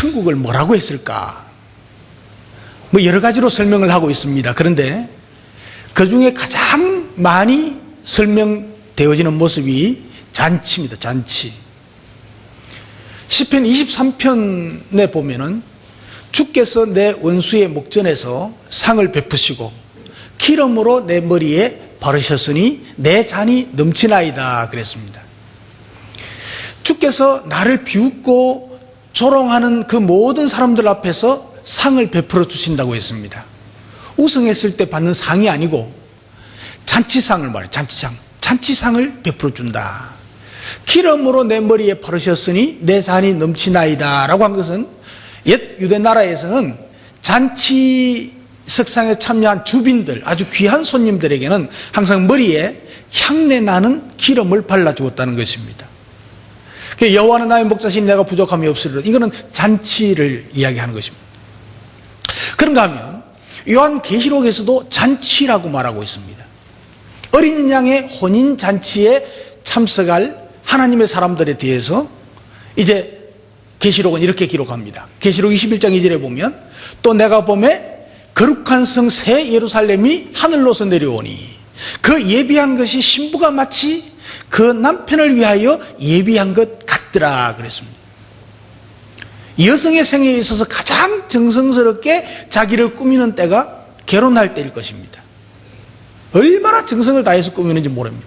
천국을 뭐라고 했을까? 뭐 여러 가지로 설명을 하고 있습니다. 그런데 그 중에 가장 많이 설명되어지는 모습이 잔치입니다. 잔치. 시편 23편에 보면은 주께서 내 원수의 목전에서 상을 베푸시고 기름으로 내 머리에 바르셨으니 내 잔이 넘치나이다 그랬습니다. 주께서 나를 비웃고 조롱하는 그 모든 사람들 앞에서 상을 베풀어 주신다고 했습니다. 우승했을 때 받는 상이 아니고 잔치상을 말해요. 잔치상을 베풀어 준다. 기름으로 내 머리에 바르셨으니 내 잔이 넘치나이다 라고 한 것은 옛 유대 나라에서는 잔치 석상에 참여한 주빈들, 아주 귀한 손님들에게는 항상 머리에 향내 나는 기름을 발라주었다는 것입니다. 여호와는 나의 목자시니 내가 부족함이 없으리라. 이거는 잔치를 이야기하는 것입니다. 그런가 하면 요한계시록에서도 잔치라고 말하고 있습니다. 어린 양의 혼인 잔치에 참석할 하나님의 사람들에 대해서 이제 계시록은 이렇게 기록합니다. 계시록 21장 2절에 보면 또 내가 보매 거룩한 성 새 예루살렘이 하늘로서 내려오니 그 예비한 것이 신부가 마치 그 남편을 위하여 예비한 것 같더라 그랬습니다. 여성의 생애에 있어서 가장 정성스럽게 자기를 꾸미는 때가 결혼할 때일 것입니다. 얼마나 정성을 다해서 꾸미는지 모릅니다.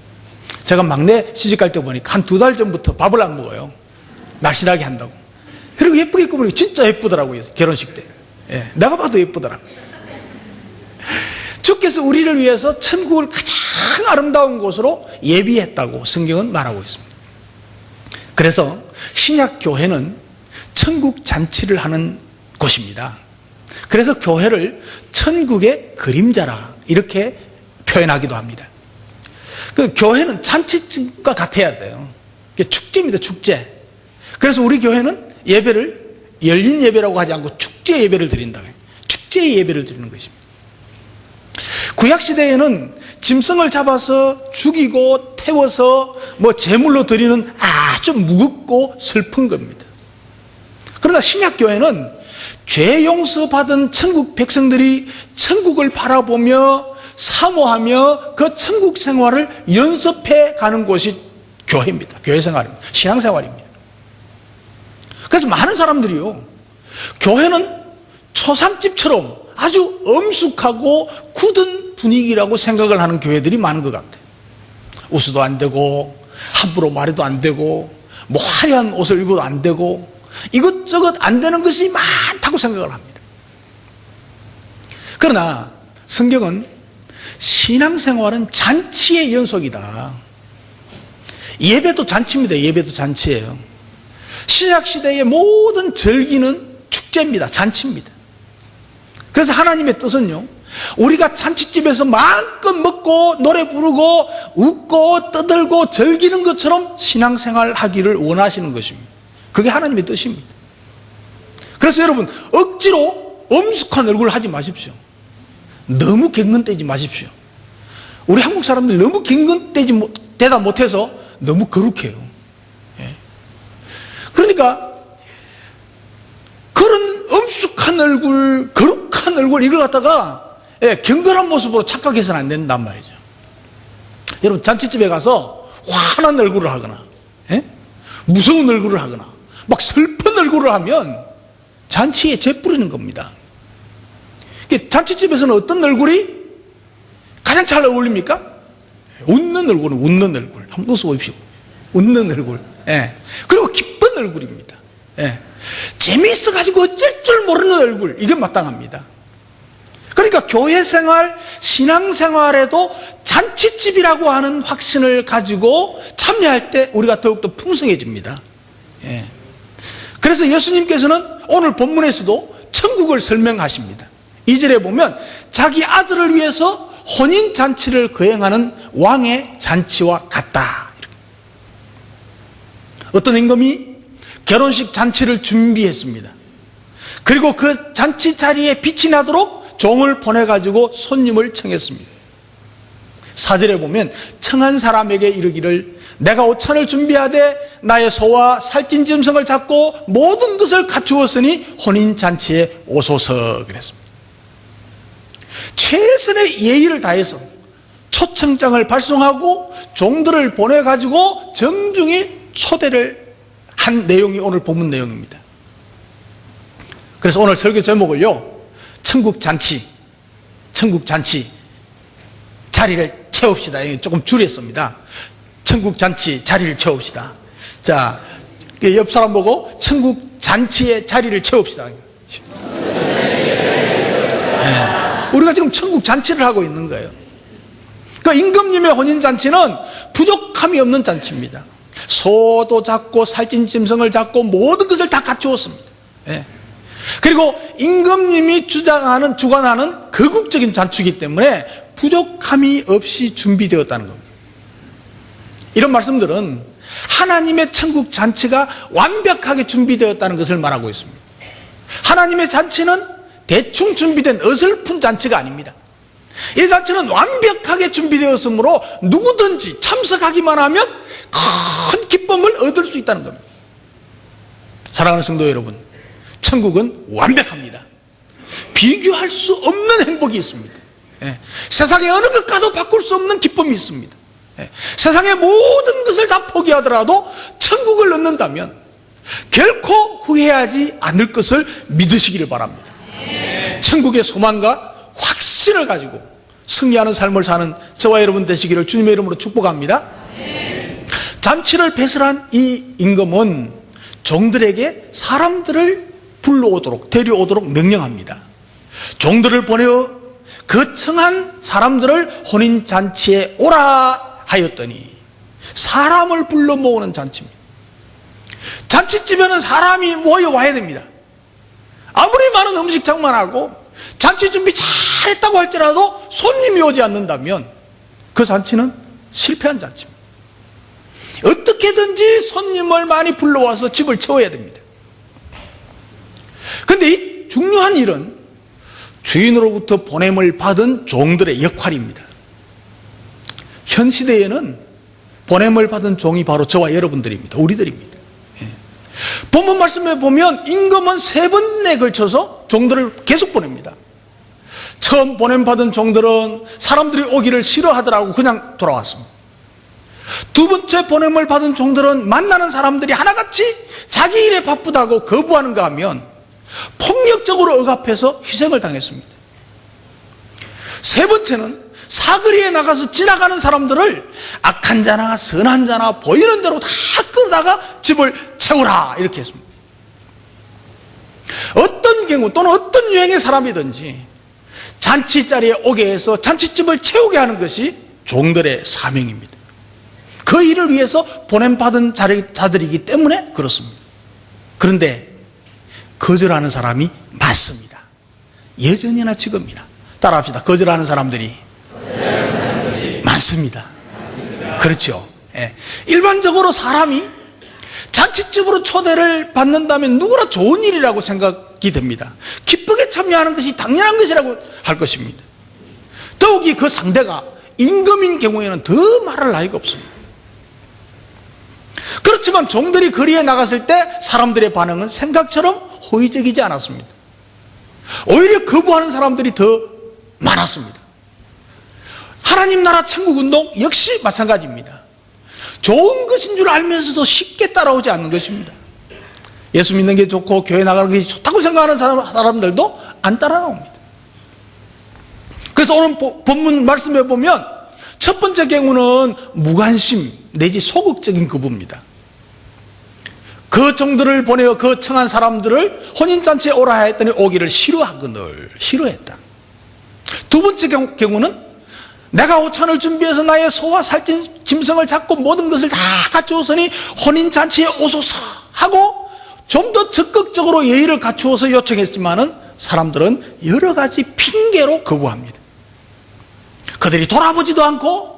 제가 막내 시집갈 때 보니까 한 2달 전부터 밥을 안 먹어요. 날씬하게 한다고. 그리고 예쁘게 꾸미니까 진짜 예쁘더라고요. 결혼식 때. 예, 내가 봐도 예쁘더라고요. 주께서 우리를 위해서 천국을 가장 아름다운 곳으로 예비했다고 성경은 말하고 있습니다. 그래서 신약 교회는 천국 잔치를 하는 곳입니다. 그래서 교회를 천국의 그림자라 이렇게 표현하기도 합니다. 그 교회는 잔치집과 같아야 돼요. 축제입니다. 축제. 그래서 우리 교회는 예배를 열린 예배라고 하지 않고 축제 예배를 드린다. 축제의 예배를 드리는 것입니다. 구약시대에는 짐승을 잡아서 죽이고 태워서 뭐 제물로 드리는 아주 무겁고 슬픈 겁니다. 그러나 신약교회는 죄 용서받은 천국 백성들이 천국을 바라보며 사모하며 그 천국 생활을 연습해 가는 곳이 교회입니다. 교회 생활입니다. 신앙생활입니다. 그래서 많은 사람들이요, 교회는 초상집처럼 아주 엄숙하고 굳은 분위기라고 생각을 하는 교회들이 많은 것 같아요. 웃어도 안 되고 함부로 말해도 안 되고 뭐 화려한 옷을 입어도 안 되고 이것저것 안 되는 것이 많다고 생각을 합니다. 그러나 성경은 신앙생활은 잔치의 연속이다. 예배도 잔치입니다. 예배도 잔치예요. 신약시대의 모든 절기는 축제입니다. 잔치입니다. 그래서 하나님의 뜻은요, 우리가 잔치집에서 마음껏 먹고 노래 부르고 웃고 떠들고 즐기는 것처럼 신앙생활 하기를 원하시는 것입니다. 그게 하나님의 뜻입니다. 그래서 여러분, 억지로 엄숙한 얼굴을 하지 마십시오. 너무 갱근대지 마십시오. 우리 한국 사람들 너무 갱근대다 못해서 너무 거룩해요. 그러니까 그런 엄숙한 얼굴, 거룩한 얼굴 이걸 갖다가 경건한 모습으로 착각해서는 안 된단 말이죠. 여러분, 잔치집에 가서 환한 얼굴을 하거나 무서운 얼굴을 하거나 막 슬픈 얼굴을 하면 잔치에 재뿌리는 겁니다. 잔치집에서는 어떤 얼굴이 가장 잘 어울립니까? 웃는 얼굴은 웃는 얼굴. 한번 웃어보십시오. 웃는 얼굴. 그리고 기쁜 얼굴입니다. 재미있어가지고 어쩔 줄 모르는 얼굴. 이게 마땅합니다. 그러니까 교회 생활, 신앙 생활에도 잔치집이라고 하는 확신을 가지고 참여할 때 우리가 더욱더 풍성해집니다. 그래서 예수님께서는 오늘 본문에서도 천국을 설명하십니다. 2절에 보면 자기 아들을 위해서 혼인잔치를 거행하는 왕의 잔치와 같다. 어떤 임금이 결혼식 잔치를 준비했습니다. 그리고 그 잔치 자리에 빛이 나도록 종을 보내가지고 손님을 청했습니다. 4절에 보면 청한 사람에게 이르기를 내가 오찬을 준비하되 나의 소와 살찐 짐승을 잡고 모든 것을 갖추었으니 혼인잔치에 오소서 그랬습니다. 최선의 예의를 다해서 초청장을 발송하고 종들을 보내가지고 정중히 초대를 한 내용이 오늘 본문 내용입니다. 그래서 오늘 설교 제목을요, 천국잔치 자리를 채웁시다. 조금 줄였습니다. 천국잔치 자리를 채웁시다. 자, 옆 사람 보고 천국잔치의 자리를 채웁시다. 네. 우리가 지금 천국잔치를 하고 있는 거예요. 그 임금님의 혼인잔치는 부족함이 없는 잔치입니다. 소도 잡고 살찐 짐승을 잡고 모든 것을 다 갖추었습니다. 네. 그리고 임금님이 주관하는 거국적인 잔치이기 때문에 부족함이 없이 준비되었다는 겁니다. 이런 말씀들은 하나님의 천국 잔치가 완벽하게 준비되었다는 것을 말하고 있습니다. 하나님의 잔치는 대충 준비된 어설픈 잔치가 아닙니다. 이 잔치는 완벽하게 준비되었으므로 누구든지 참석하기만 하면 큰 기쁨을 얻을 수 있다는 겁니다. 사랑하는 성도 여러분, 천국은 완벽합니다. 비교할 수 없는 행복이 있습니다. 예. 세상의 어느 것과도 바꿀 수 없는 기쁨이 있습니다. 예. 세상의 모든 것을 다 포기하더라도 천국을 얻는다면 결코 후회하지 않을 것을 믿으시기를 바랍니다. 천국의 소망과 확신을 가지고 승리하는 삶을 사는 저와 여러분 되시기를 주님의 이름으로 축복합니다. 잔치를 배설한 이 임금은 종들에게 사람들을 불러오도록 데려오도록 명령합니다. 종들을 보내어 거청한 사람들을 혼인잔치에 오라 하였더니 사람을 불러 모으는 잔치입니다. 잔치집에는 사람이 모여와야 됩니다. 아무리 많은 음식 장만하고 잔치 준비 잘했다고 할지라도 손님이 오지 않는다면 그 잔치는 실패한 잔치입니다. 어떻게든지 손님을 많이 불러와서 집을 채워야 됩니다. 그런데 이 중요한 일은 주인으로부터 보냄을 받은 종들의 역할입니다. 현 시대에는 보냄을 받은 종이 바로 저와 여러분들입니다. 우리들입니다. 본문 말씀에 보면 임금은 3번에 걸쳐서 종들을 계속 보냅니다. 처음 보냄받은 종들은 사람들이 오기를 싫어하더라고 그냥 돌아왔습니다. 두 번째 보냄을 받은 종들은 만나는 사람들이 하나같이 자기 일에 바쁘다고 거부하는가 하면 폭력적으로 억압해서 희생을 당했습니다. 세 번째는 사거리에 나가서 지나가는 사람들을 악한 자나 선한 자나 보이는 대로 다 끌어다가 집을 채우라 이렇게 했습니다. 어떤 경우 또는 어떤 유행의 사람이든지 잔치 자리에 오게 해서 잔치집을 채우게 하는 것이 종들의 사명입니다. 그 일을 위해서 보냄받은 자들이기 때문에 그렇습니다. 그런데 거절하는 사람이 많습니다. 예전이나 지금이나 따라합시다. 거절하는 사람들이 많습니다. 그렇죠. 예. 일반적으로 사람이 잔치집으로 초대를 받는다면 누구나 좋은 일이라고 생각이 됩니다. 기쁘게 참여하는 것이 당연한 것이라고 할 것입니다. 더욱이 그 상대가 임금인 경우에는 더 말할 나위가 없습니다. 그렇지만 종들이 거리에 나갔을 때 사람들의 반응은 생각처럼 호의적이지 않았습니다. 오히려 거부하는 사람들이 더 많았습니다. 하나님 나라 천국운동 역시 마찬가지입니다. 좋은 것인 줄 알면서도 쉽게 따라오지 않는 것입니다. 예수 믿는 게 좋고 교회 나가는 것이 좋다고 생각하는 사람들도 안 따라 나옵니다. 그래서 오늘 본문 말씀에 보면 첫 번째 경우는 무관심 내지 소극적인 거부입니다. 그 종들을 보내어 그 청한 사람들을 혼인잔치에 오라 했더니 오기를 싫어하거늘 싫어했다. 두 번째 경우는 내가 오찬을 준비해서 나의 소와 살찐 짐승을 잡고 모든 것을 다 갖추었으니 혼인잔치에 오소서 하고 좀 더 적극적으로 예의를 갖추어서 요청했지만은 사람들은 여러 가지 핑계로 거부합니다. 그들이 돌아보지도 않고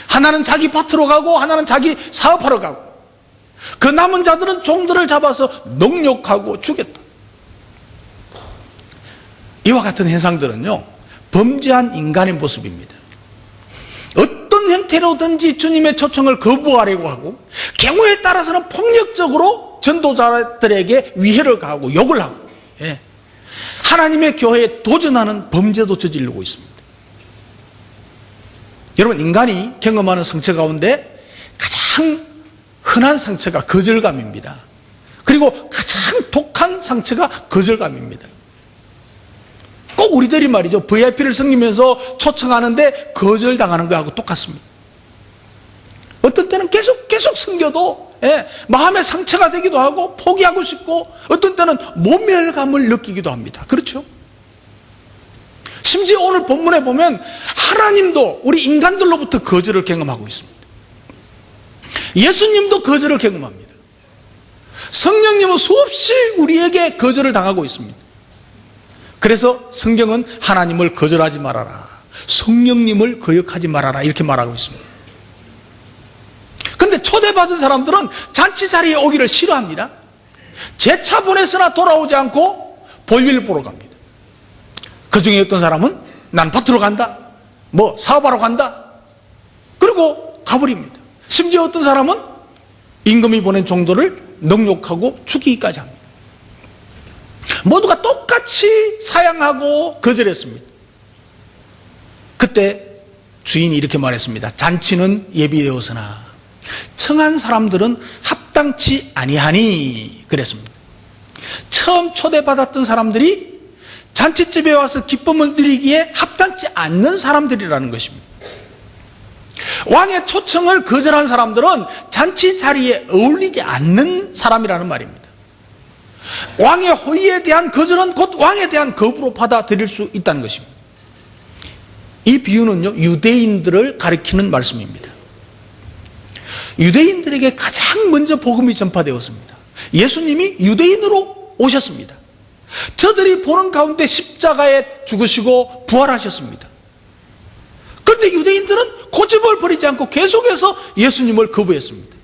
하나는 자기 밭으로 가고 하나는 자기 사업하러 가고 그 남은 자들은 종들을 잡아서 능욕하고 죽였다. 이와 같은 현상들은요 범죄한 인간의 모습입니다. 어떤 어떤 형태로든지 주님의 초청을 거부하려고 하고, 경우에 따라서는 폭력적으로 전도자들에게 위해를 가하고 욕을 하고, 하나님의 교회에 도전하는 범죄도 저지르고 있습니다. 여러분, 인간이 경험하는 상처 가운데 가장 흔한 상처가 거절감입니다. 그리고 가장 독한 상처가 거절감입니다. 꼭 우리들이 말이죠, VIP를 섬기면서 초청하는데 거절당하는 거하고 똑같습니다. 어떤 때는 계속 섬겨도 마음의 상처가 되기도 하고 포기하고 싶고, 어떤 때는 모멸감을 느끼기도 합니다. 그렇죠? 심지어 오늘 본문에 보면 하나님도 우리 인간들로부터 거절을 경험하고 있습니다. 예수님도 거절을 경험합니다. 성령님은 수없이 우리에게 거절을 당하고 있습니다. 그래서 성경은 하나님을 거절하지 말아라, 성령님을 거역하지 말아라, 이렇게 말하고 있습니다. 근데 초대받은 사람들은 잔치 자리에 오기를 싫어합니다. 제차 보냈으나 돌아오지 않고 볼일 보러 갑니다. 그 중에 어떤 사람은 난 밭으로 간다, 뭐 사업하러 간다, 그리고 가버립니다. 심지어 어떤 사람은 임금이 보낸 종도를 능욕하고 죽이기까지 합니다. 모두가 똑같이 사양하고 거절했습니다. 그때 주인이 이렇게 말했습니다. 잔치는 예비되었으나 청한 사람들은 합당치 아니하니, 그랬습니다. 처음 초대받았던 사람들이 잔치집에 와서 기쁨을 누리기에 합당치 않는 사람들이라는 것입니다. 왕의 초청을 거절한 사람들은 잔치 자리에 어울리지 않는 사람이라는 말입니다. 왕의 호의에 대한 거절은 곧 왕에 대한 거부로 받아들일 수 있다는 것입니다. 이 비유는요, 유대인들을 가리키는 말씀입니다. 유대인들에게 가장 먼저 복음이 전파되었습니다. 예수님이 유대인으로 오셨습니다. 저들이 보는 가운데 십자가에 죽으시고 부활하셨습니다. 그런데 유대인들은 고집을 버리지 않고 계속해서 예수님을 거부했습니다.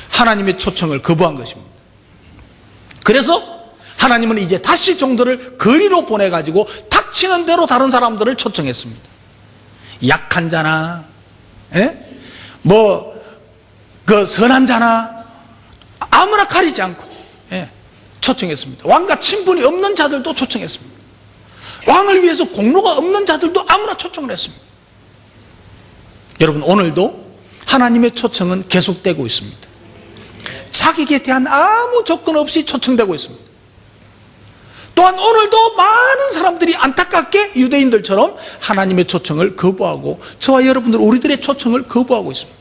하나님의 초청을 거부한 것입니다. 그래서 하나님은 이제 다시 종들을 거리로 보내가지고 닥치는 대로 다른 사람들을 초청했습니다. 약한 자나, 선한 자나 아무나 가리지 않고 초청했습니다. 왕과 친분이 없는 자들도 초청했습니다. 왕을 위해서 공로가 없는 자들도 아무나 초청을 했습니다. 여러분, 오늘도 하나님의 초청은 계속되고 있습니다. 자격에 대한 아무 조건 없이 초청되고 있습니다. 또한 오늘도 많은 사람들이 안타깝게 유대인들처럼 하나님의 초청을 거부하고, 저와 여러분들 우리들의 초청을 거부하고 있습니다.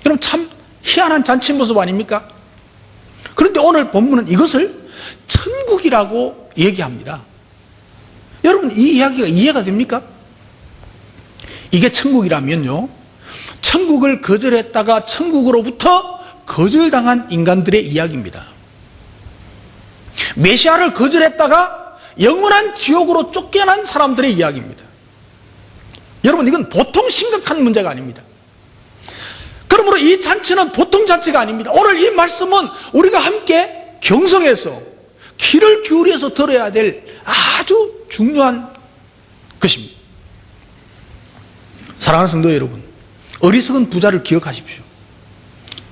여러분, 참 희한한 잔치 모습 아닙니까? 그런데 오늘 본문은 이것을 천국이라고 얘기합니다. 여러분, 이 이야기가 이해가 됩니까? 이게 천국이라면요, 천국을 거절했다가 천국으로부터 거절당한 인간들의 이야기입니다. 메시아를 거절했다가 영원한 지옥으로 쫓겨난 사람들의 이야기입니다. 여러분, 이건 보통 심각한 문제가 아닙니다. 그러므로 이 잔치는 보통 잔치가 아닙니다. 오늘 이 말씀은 우리가 함께 경성해서 귀를 기울여서 들어야 될 아주 중요한 것입니다. 사랑하는 성도 여러분, 어리석은 부자를 기억하십시오.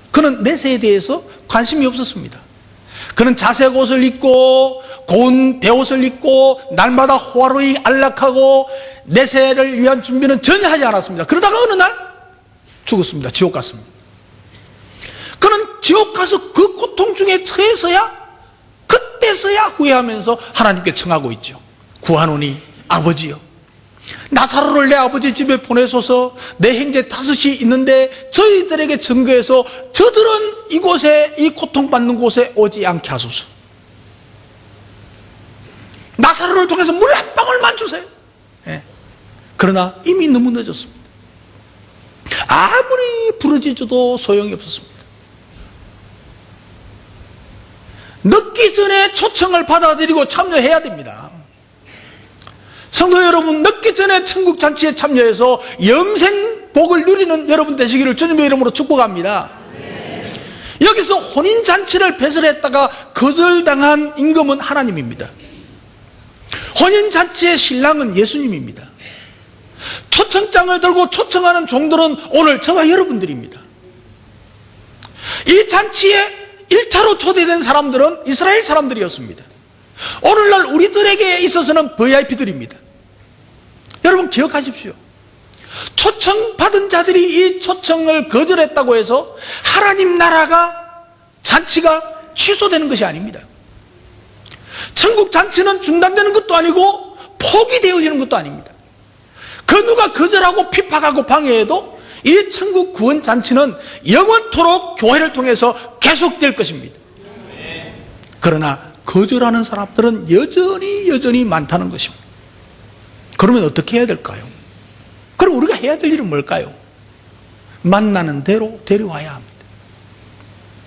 그는 내세에 대해서 관심이 없었습니다. 그는 자색 옷을 입고 고운 베옷을 입고 날마다 호화로이 안락하고 내세를 위한 준비는 전혀 하지 않았습니다. 그러다가 어느 날 죽었습니다. 지옥 갔습니다. 그는 지옥 가서 그 고통 중에 처해서야, 그때서야 후회하면서 하나님께 청하고 있죠. 구하노니 아버지여, 나사로를 내 아버지 집에 보내소서. 내 형제 5이 있는데 저희들에게 증거해서 저들은 이곳에, 이 고통받는 곳에 오지 않게 하소서. 나사로를 통해서 물 한 방울만 주세요. 그러나 이미 너무 늦었습니다. 아무리 부르짖어도 소용이 없었습니다. 늦기 전에 초청을 받아들이고 참여해야 됩니다. 성도 여러분, 늦기 전에 천국 잔치에 참여해서 영생 복을 누리는 여러분 되시기를 주님의 이름으로 축복합니다. 여기서 혼인 잔치를 배설했다가 거절당한 임금은 하나님입니다. 혼인 잔치의 신랑은 예수님입니다. 초청장을 들고 초청하는 종들은 오늘 저와 여러분들입니다. 이 잔치에 1차로 초대된 사람들은 이스라엘 사람들이었습니다. 오늘날 우리들에게 있어서는 VIP들입니다. 여러분 기억하십시오. 초청받은 자들이 이 초청을 거절했다고 해서 하나님 나라가 잔치가 취소되는 것이 아닙니다. 천국 잔치는 중단되는 것도 아니고 포기되어지는 것도 아닙니다. 그 누가 거절하고 핍박하고 방해해도 이 천국 구원 잔치는 영원토록 교회를 통해서 계속될 것입니다. 그러나 거절하는 사람들은 여전히 많다는 것입니다. 그러면 어떻게 해야 될까요? 그럼 우리가 해야 될 일은 뭘까요? 만나는 대로 데려와야 합니다.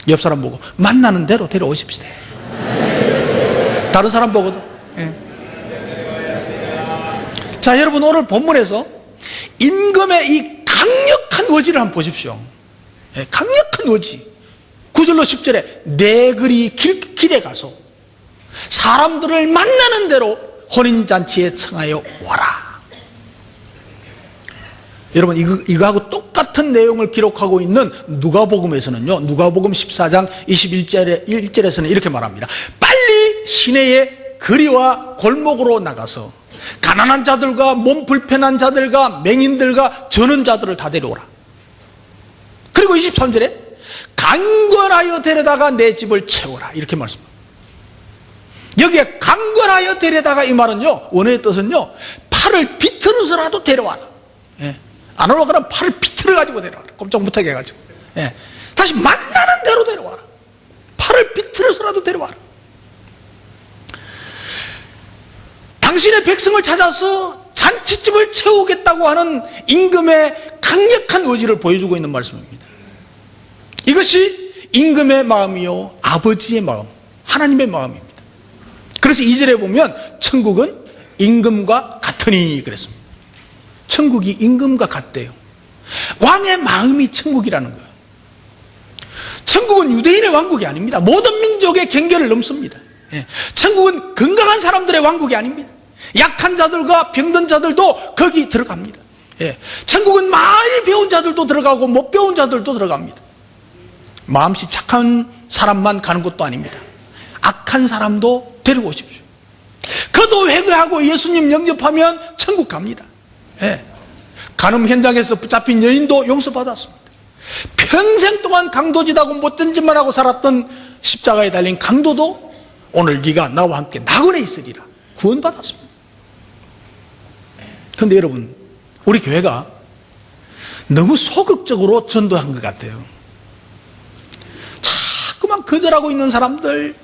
옆 사람 보고 만나는 대로 데려오십시다. 다른 사람 보고도. 예. 자, 여러분 오늘 본문에서 임금의 이 강력한 의지를 한번 보십시오. 예, 강력한 의지. 9절로 10절에 내 글이 길에 가서 사람들을 만나는 대로 혼인잔치에 청하여 와라. 여러분 이거하고 똑같은 내용을 기록하고 있는 누가복음에서는요, 누가복음 14장 21절에서는 이렇게 말합니다. 빨리 시내에 거리와 골목으로 나가서 가난한 자들과 몸 불편한 자들과 맹인들과 저는 자들을 다 데려오라. 그리고 23절에 강권하여 데려다가 내 집을 채워라, 이렇게 말씀합니다. 여기에 강권하여 데려다가, 이 말은요, 원어의 뜻은요, 팔을 비틀어서라도 데려와라. 예. 안 올라가면 팔을 비틀어 가지고 데려와라. 꼼짝 못하게 해가지고. 예. 다시 만나는 대로 데려와라. 팔을 비틀어서라도 데려와라. 당신의 백성을 찾아서 잔치집을 채우겠다고 하는 임금의 강력한 의지를 보여주고 있는 말씀입니다. 이것이 임금의 마음이요, 아버지의 마음, 하나님의 마음입니다. 그래서 2절에 보면 천국은 임금과 같으니 그랬습니다. 천국이 임금과 같대요. 왕의 마음이 천국이라는 거예요. 천국은 유대인의 왕국이 아닙니다. 모든 민족의 경계를 넘습니다. 예. 천국은 건강한 사람들의 왕국이 아닙니다. 약한 자들과 병든 자들도 거기 들어갑니다. 예. 천국은 많이 배운 자들도 들어가고 못 배운 자들도 들어갑니다. 마음씨 착한 사람만 가는 것도 아닙니다. 악한 사람도 데리고 오십시오. 그도 회개하고 예수님 영접하면 천국 갑니다. 예. 간음 현장에서 붙잡힌 여인도 용서받았습니다. 평생 동안 강도짓하고 못된 짓만 하고 살았던 십자가에 달린 강도도 오늘 네가 나와 함께 낙원에 있으리라 구원받았습니다. 그런데 여러분, 우리 교회가 너무 소극적으로 전도한 것 같아요. 자꾸만 거절하고 있는 사람들,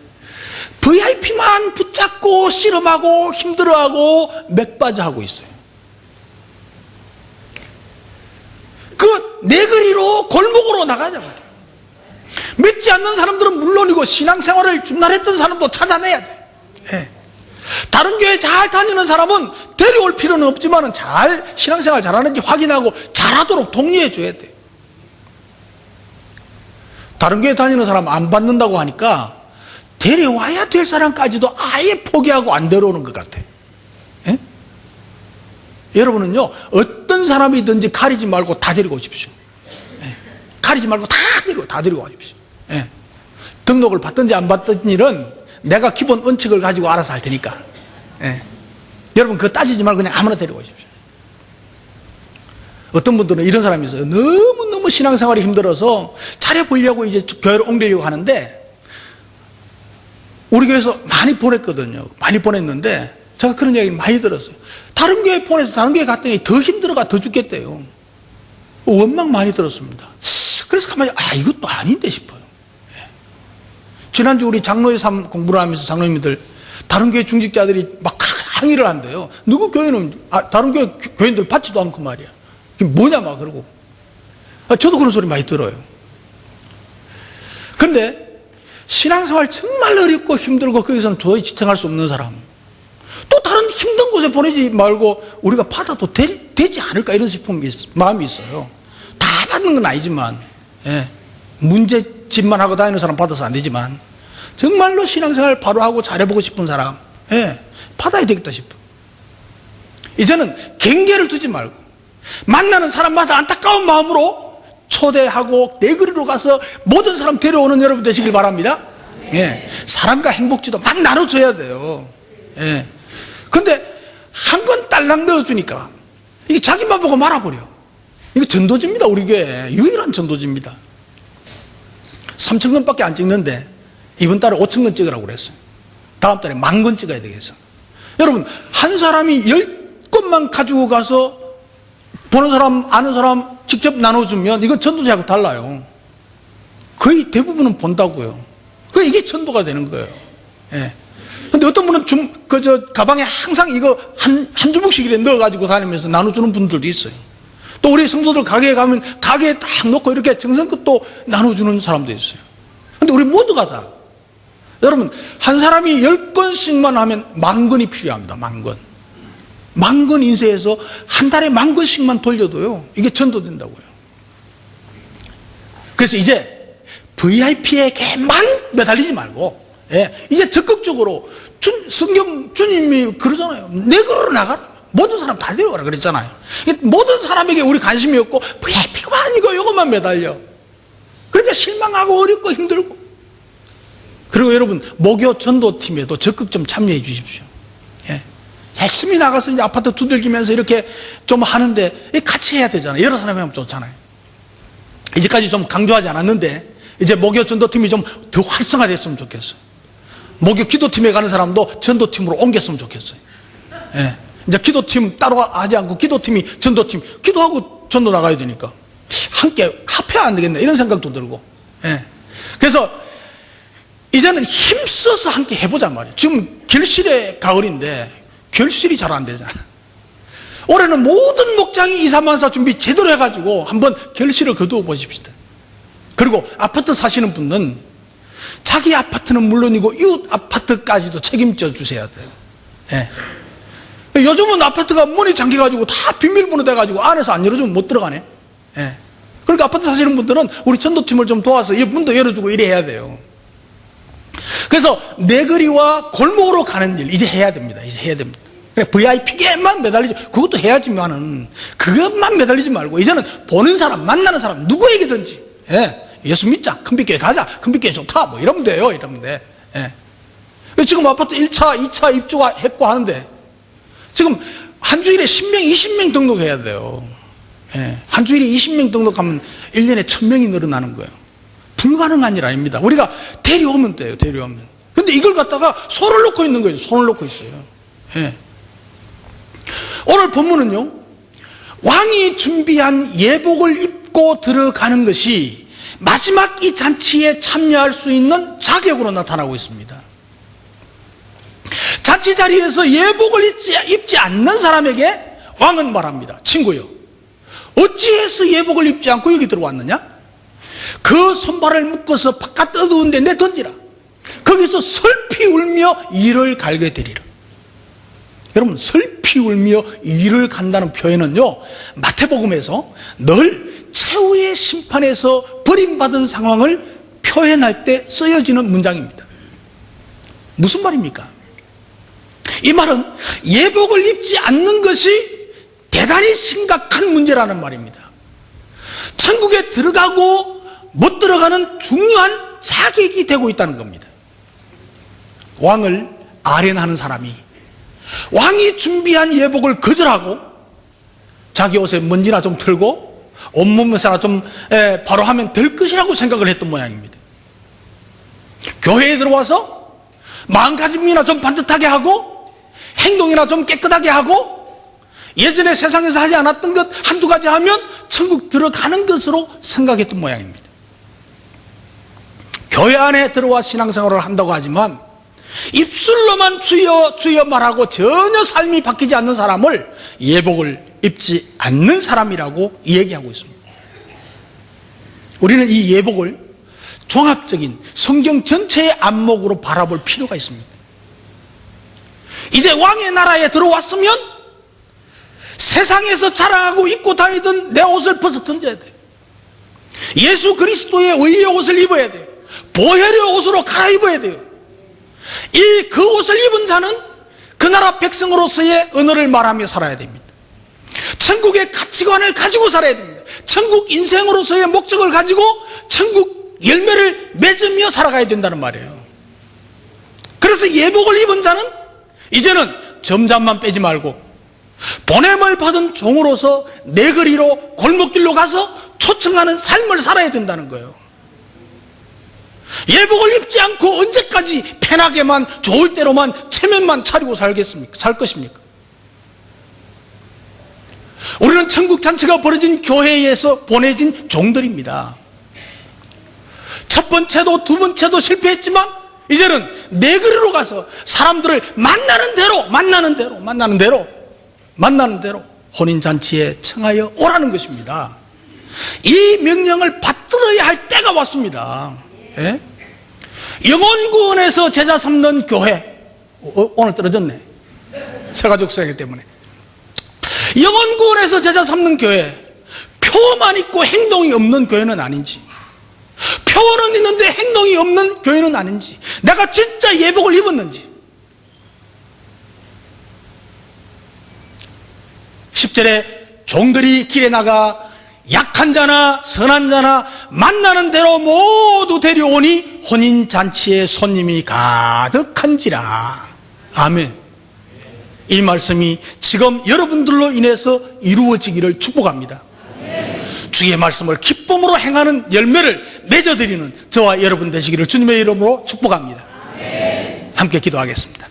VIP만 붙잡고 씨름하고 힘들어하고 맥빠져하고 있어요. 그 내거리로 골목으로 나가자고요. 믿지 않는 사람들은 물론이고 신앙생활을 중단했던 사람도 찾아내야 돼. 예. 다른 교회 잘 다니는 사람은 데려올 필요는 없지만 잘 신앙생활 잘하는지 확인하고 잘하도록 독려해 줘야 돼요. 다른 교회 다니는 사람 안 받는다고 하니까 데려와야 될 사람까지도 아예 포기하고 안 데려오는 것 같아요. 예? 여러분은요, 어떤 사람이든지 가리지 말고 다 데리고 오십시오. 예. 가리지 말고 다 데리고 오십시오. 예. 등록을 받든지 안 받든지 일은 내가 기본 원칙을 가지고 알아서 할 테니까. 예. 여러분 그거 따지지 말고 그냥 아무나 데리고 오십시오. 어떤 분들은 이런 사람이 있어요. 너무너무 신앙생활이 힘들어서 차려보려고 이제 교회를 옮기려고 하는데, 우리 교회에서 많이 보냈거든요. 많이 보냈는데 제가 그런 이야기를 많이 들었어요. 다른 교회 보내서 다른 교회 갔더니 더 힘들어가 더 죽겠대요. 원망 많이 들었습니다. 그래서 가만히 이것도 아닌데 싶어요. 예. 지난주 우리 장로회 공부를 하면서 장로님들 다른 교회 중직자들이 막 항의를 한대요. 누구 교회는 다른 교회 교인들 받지도 않고 말이야. 그게 뭐냐 막 그러고. 저도 그런 소리 많이 들어요. 그런데 신앙생활 정말 어렵고 힘들고 거기서는 도저히 지탱할 수 없는 사람, 또 다른 힘든 곳에 보내지 말고 우리가 받아도 되지 않을까 이런 싶은 마음이 있어요. 다 받는 건 아니지만, 예. 문제집만 하고 다니는 사람 받아서 안 되지만 정말로 신앙생활 바로 하고 잘해보고 싶은 사람, 예. 받아야 되겠다 싶어. 이제는 경계를 두지 말고 만나는 사람마다 안타까운 마음으로 초대하고 내거리로 가서 모든 사람 데려오는 여러분 되시길 바랍니다. 예. 사랑과 행복지도 막 나눠줘야 돼요. 예. 근데 한 건 딸랑 넣어주니까 이게 자기만 보고 말아버려. 이거 전도지입니다. 우리 교회 유일한 전도지입니다. 3,000건밖에 안 찍는데 이번 달에 5,000건 찍으라고 그랬어요. 다음 달에 10,000건 찍어야 되겠어. 여러분, 한 사람이 10건만 가지고 가서 보는 사람, 아는 사람 직접 나눠주면 이건 전도자하고 달라요. 거의 대부분은 본다고요. 이게 전도가 되는 거예요. 예. 근데 어떤 분은 가방에 항상 이거 한 주먹씩 이렇게 넣어가지고 다니면서 나눠주는 분들도 있어요. 또 우리 성도들 가게에 가면 가게에 딱 놓고 이렇게 정성껏 또 나눠주는 사람도 있어요. 근데 우리 모두가 다, 여러분, 한 사람이 10건씩만 하면 10,000건이 필요합니다. 10,000건. 10,000건 인쇄해서 한 달에 10,000건씩만 돌려도요, 이게 전도된다고요. 그래서 이제 VIP에게만 매달리지 말고, 예, 이제 적극적으로 성경 주님이 그러잖아요. 내 걸로 나가라. 모든 사람 다 데려가라 그랬잖아요. 모든 사람에게 우리 관심이 없고 VIP가만 이것만 매달려. 그러니까 실망하고 어렵고 힘들고. 그리고 여러분, 목요 전도팀에도 적극 좀 참여해 주십시오. 예. 열심히 나가서 이제 아파트 두들기면서 이렇게 좀 하는데 같이 해야 되잖아요. 여러 사람이 하면 좋잖아요. 이제까지 좀 강조하지 않았는데 이제 목요 전도팀이 좀 더 활성화됐으면 좋겠어요. 목요 기도팀에 가는 사람도 전도팀으로 옮겼으면 좋겠어요. 예. 이제 기도팀 따로 하지 않고 기도팀이 전도팀, 기도하고 전도 나가야 되니까 함께 합해야 안 되겠네 이런 생각도 들고. 예. 그래서 이제는 힘써서 함께 해보자 말이에요. 지금 결실의 가을인데 결실이 잘 안 되잖아. 올해는 모든 목장이 2, 3만 준비 제대로 해가지고 한번 결실을 거두어 보십시다. 그리고 아파트 사시는 분은 자기 아파트는 물론이고 이웃 아파트까지도 책임져 주셔야 돼요. 예. 요즘은 아파트가 문이 잠겨가지고 다 비밀번호 돼가지고 안에서 안 열어주면 못 들어가네. 예. 그러니까 아파트 사시는 분들은 우리 전도팀을 좀 도와서 이 문도 열어주고 이래 해야 돼요. 그래서 내거리와 골목으로 가는 일 이제 해야 됩니다. 이제 해야 됩니다. 그래, VIP에만 매달리지, 그것도 해야지만은 그것만 매달리지 말고 이제는 보는 사람, 만나는 사람 누구에게든지, 예. 예수 믿자, 큰빛교회 가자, 큰빛교회 좋다, 뭐 이러면 돼요. 이러면 돼. 예. 지금 아파트 1차, 2차 입주가 했고 하는데 지금 한 주일에 10명, 20명 등록해야 돼요. 예. 한 주일에 20명 등록하면 1년에 1,000명이 늘어나는 거예요. 불가능한 일 아닙니다. 우리가 데려오면 돼요. 데려오면. 근데 이걸 갖다가 손을 놓고 있는 거예요. 손을 놓고 있어요. 예. 오늘 본문은요, 왕이 준비한 예복을 입고 들어가는 것이 마지막 이 잔치에 참여할 수 있는 자격으로 나타나고 있습니다. 잔치 자리에서 예복을 입지 않는 사람에게 왕은 말합니다. 친구요, 어찌해서 예복을 입지 않고 여기 들어왔느냐? 그 손발을 묶어서 바깥 어두운 데 내 던지라. 거기서 슬피 울며 이를 갈게 되리라. 여러분, 슬피 울며 이를 간다는 표현은요, 마태복음에서 늘 최후의 심판에서 버림받은 상황을 표현할 때 쓰여지는 문장입니다. 무슨 말입니까? 이 말은 예복을 입지 않는 것이 대단히 심각한 문제라는 말입니다. 천국에 들어가고 못 들어가는 중요한 자격이 되고 있다는 겁니다. 왕을 아련하는 사람이 왕이 준비한 예복을 거절하고 자기 옷에 먼지나 좀 털고 온몸에서나 좀 바로 하면 될 것이라고 생각을 했던 모양입니다. 교회에 들어와서 마음가짐이나 좀 반듯하게 하고 행동이나 좀 깨끗하게 하고 예전에 세상에서 하지 않았던 것 한두 가지 하면 천국 들어가는 것으로 생각했던 모양입니다. 교회 안에 들어와 신앙생활을 한다고 하지만 입술로만 주여 주여 말하고 전혀 삶이 바뀌지 않는 사람을 예복을 입지 않는 사람이라고 얘기하고 있습니다. 우리는 이 예복을 종합적인 성경 전체의 안목으로 바라볼 필요가 있습니다. 이제 왕의 나라에 들어왔으면 세상에서 자랑하고 입고 다니던 내 옷을 벗어 던져야 돼요. 예수 그리스도의 의의 옷을 입어야 돼요. 보혈의 옷으로 갈아입어야 돼요. 그 옷을 입은 자는 그 나라 백성으로서의 언어를 말하며 살아야 됩니다. 천국의 가치관을 가지고 살아야 됩니다. 천국 인생으로서의 목적을 가지고 천국 열매를 맺으며 살아가야 된다는 말이에요. 그래서 예복을 입은 자는 이제는 점잠만 빼지 말고 보냄을 받은 종으로서 내 거리로 골목길로 가서 초청하는 삶을 살아야 된다는 거예요. 예복을 입지 않고 언제까지 편하게만 좋을 대로만 체면만 차리고 살 것입니까? 우리는 천국 잔치가 벌어진 교회에서 보내진 종들입니다. 첫 번째도 두 번째도 실패했지만 이제는 내 거리로 가서 사람들을 만나는 대로 혼인잔치에 청하여 오라는 것입니다. 이 명령을 받들어야 할 때가 왔습니다. 예? 영혼구원에서 제자 삼는 교회, 오늘 떨어졌네, 새가족 수양회 때문에. 영혼구원에서 제자 삼는 교회, 표만 있고 행동이 없는 교회는 아닌지, 표는 있는데 행동이 없는 교회는 아닌지, 내가 진짜 예복을 입었는지. 10절에 종들이 길에 나가 약한 자나 선한 자나 만나는 대로 모두 데려오니 혼인잔치에 손님이 가득한지라. 아멘. 이 말씀이 지금 여러분들로 인해서 이루어지기를 축복합니다. 주의 말씀을 기쁨으로 행하는 열매를 맺어드리는 저와 여러분 되시기를 주님의 이름으로 축복합니다. 함께 기도하겠습니다.